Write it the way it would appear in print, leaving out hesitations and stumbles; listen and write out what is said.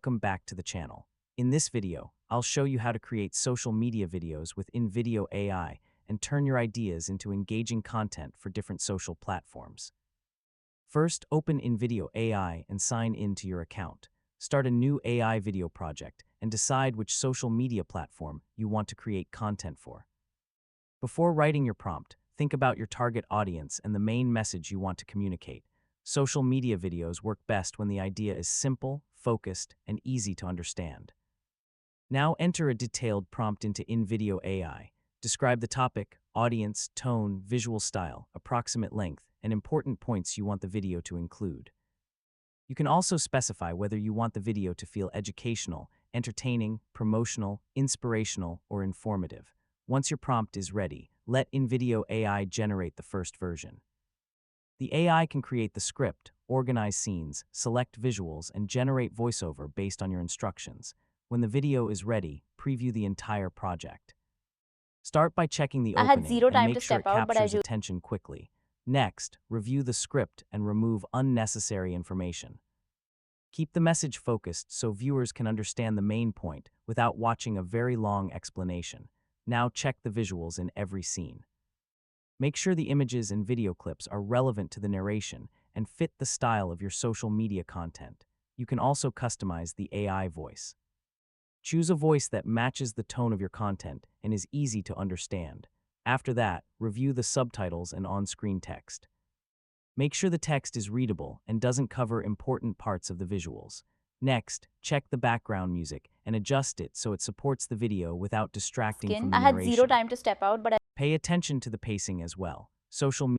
welcome back to the channel. In this video, I'll show you how to create social media videos with InVideo AI and turn your ideas into engaging content for different social platforms. First, open InVideo AI and sign in to your account. Start a new AI video project and decide which social media platform you want to create content for. Before writing your prompt, think about your target audience and the main message you want to communicate. Social media videos work best when the idea is simple, focused, and easy to understand. Now enter a detailed prompt into InVideo AI. Describe the topic, audience, tone, visual style, approximate length, and important points you want the video to include. You can also specify whether you want the video to feel educational, entertaining, promotional, inspirational, or informative. Once your prompt is ready, let InVideo AI generate the first version. The AI can create the script, organize scenes, select visuals, and generate voiceover based on your instructions. When the video is ready, preview the entire project. Start by checking the I had opening zero and time make to sure step it out, but I captures attention quickly. Next, review the script and remove unnecessary information. Keep the message focused so viewers can understand the main point without watching a very long explanation. Now check the visuals in every scene. Make sure the images and video clips are relevant to the narration and fit the style of your social media content. You can also customize the AI voice. Choose a voice that matches the tone of your content and is easy to understand. After that, review the subtitles and on-screen text. Make sure the text is readable and doesn't cover important parts of the visuals. Next, check the background music and adjust it so it supports the video without distracting from the I had zero narration. time to step out, but I Pay attention to the pacing as well. Social